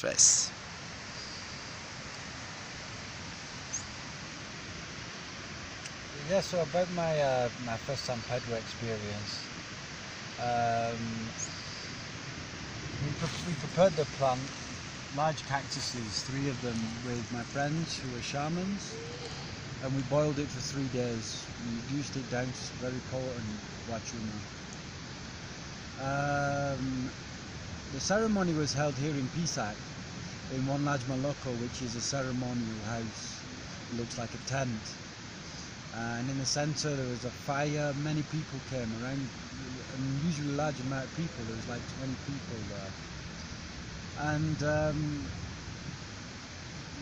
stress. Yeah, so about my first San Pedro experience, we prepared the plant, large cactuses, 3 of them, with my friends who were shamans, and we boiled it for 3 days. We reduced it down to very potent wachuma. The ceremony was held here in Pisac, in one large maloko, which is a ceremonial house. It looks like a tent. And in the centre there was a fire. Many people came around, an unusually large amount of people. There was like 20 people there. And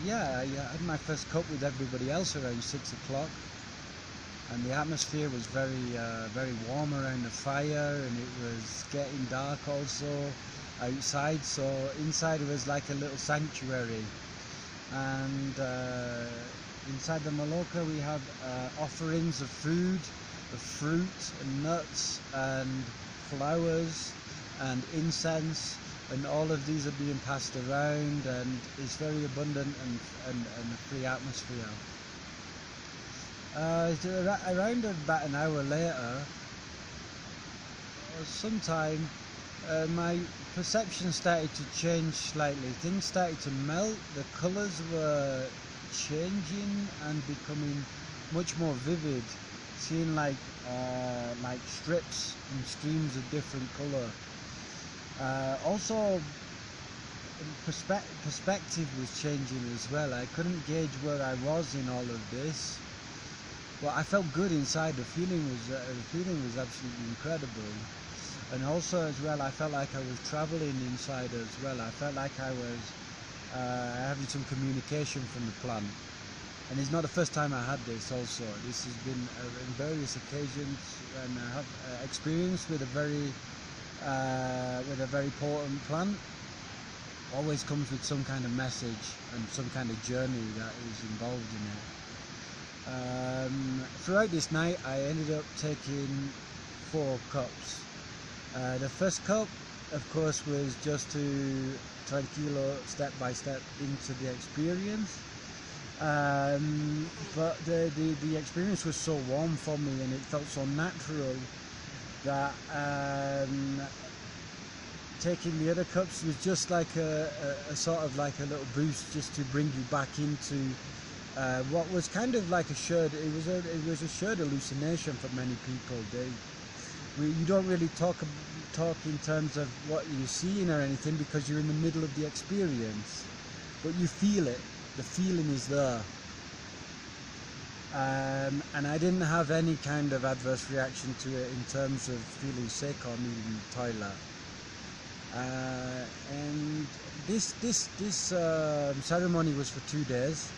yeah, I had my first cup with everybody else around 6 o'clock. And the atmosphere was very warm around the fire, and it was getting dark also outside. So inside it was like a little sanctuary. And inside the maloka we have offerings of food, of fruit and nuts and flowers and incense, and all of these are being passed around, and it's very abundant and a free atmosphere. Around about an hour later, or sometime, my perception started to change slightly. Things started to melt, the colours were changing and becoming much more vivid, seeing like strips and streams of different colour. Also, perspective was changing as well. I couldn't gauge where I was in all of this, but I felt good inside. The feeling was absolutely incredible. And also as well, I felt like I was travelling inside as well. I felt like I was having some communication from the plant. And it's not the first time I had this also. This has been in various occasions, and I have experience with a very potent plant. Always comes with some kind of message and some kind of journey that is involved in it. Throughout this night I ended up taking 4 cups. The first cup, of course, was just to tranquilo, step by step into the experience. But the experience was so warm for me, and it felt so natural that taking the other cups was just like a sort of like a little boost, just to bring you back into what was kind of like a shared. It was a shared hallucination for many people. You don't really talk in terms of what you're seeing or anything, because you're in the middle of the experience, but you feel it. The feeling is there. And I didn't have any kind of adverse reaction to it in terms of feeling sick or needing the toilet. And this ceremony was for 2 days.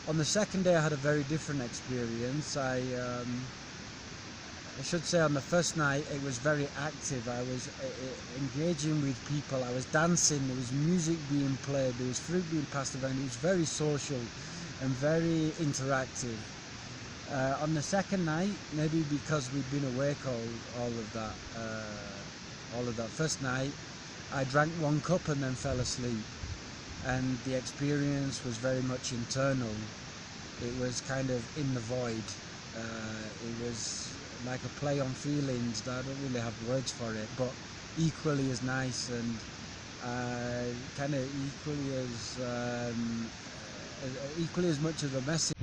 On the second day I had a very different experience. I should say on the first night it was very active. I was engaging with people, I was dancing, there was music being played, there was fruit being passed around. It was very social and very interactive. On the second night, maybe because we'd been awake all of that first night, I drank 1 cup and then fell asleep, and the experience was very much internal. It was kind of in the void. It was like a play on feelings that I don't really have words for it, but equally as nice, and kind of equally as much of a message.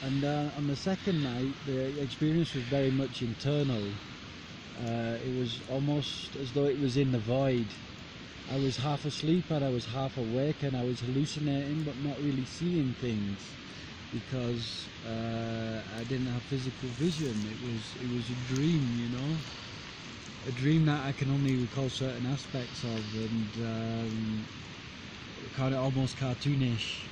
And on the second night, the experience was very much internal. It was almost as though it was in the void. I was half asleep and I was half awake, and I was hallucinating but not really seeing things because I didn't have physical vision. It was a dream, you know, a dream that I can only recall certain aspects of, and kind of almost cartoonish.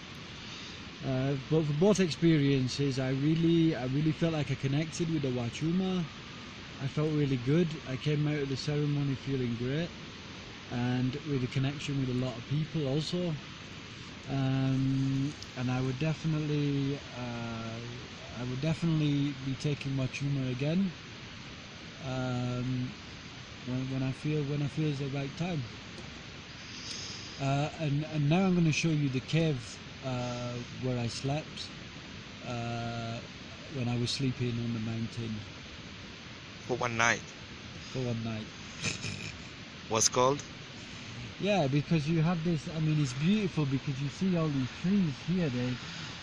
But for both experiences, I really felt like I connected with the Wachuma. I felt really good. I came out of the ceremony feeling great, and with a connection with a lot of people also. And I would definitely be taking Wachuma again when I feel it's the right time. And now I'm going to show you the cave where I slept when I was sleeping on the mountain. For one night. For one night. What's called? Yeah, because you have this, I mean, it's beautiful because you see all these trees here, they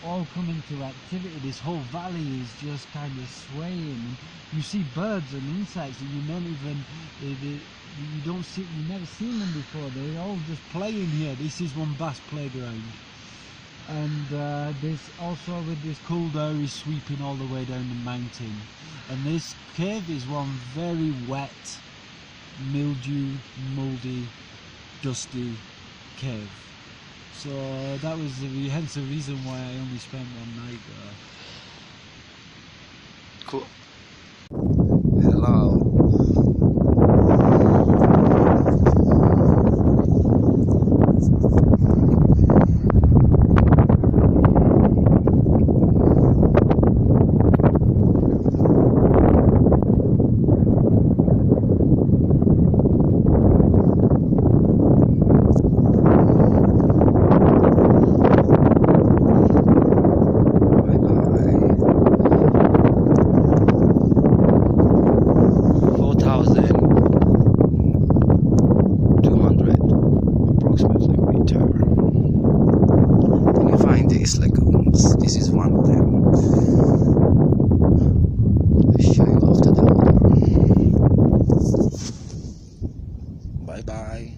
all come into activity. This whole valley is just kind of swaying. You see birds and insects and you never seen them before. They're all just playing here. This is one vast playground. And there's also with this cold air is sweeping all the way down the mountain. And this cave is one very wet, mildew, mouldy, dusty cave. So that was hence the reason why I only spent one night there. Cool. Hello. Lagoons. This is one of them. Shine off to the water. Bye bye.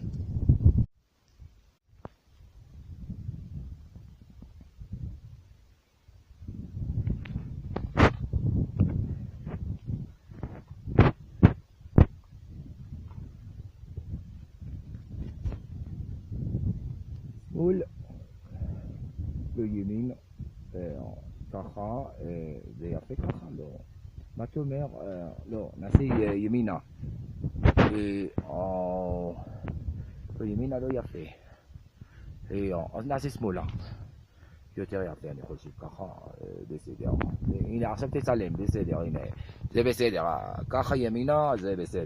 ימין, ככה, זה יפה ככה, לא. מה אתה אומר? לא, נעשה ימינה. ימינה לא יפה. אז נעשה שמאלה. יותר יפה, אני חושב ככה, בסדר. הנה, עכשיו תצלם, בסדר, הנה. זה בסדר, ככה ימינה, זה בסדר.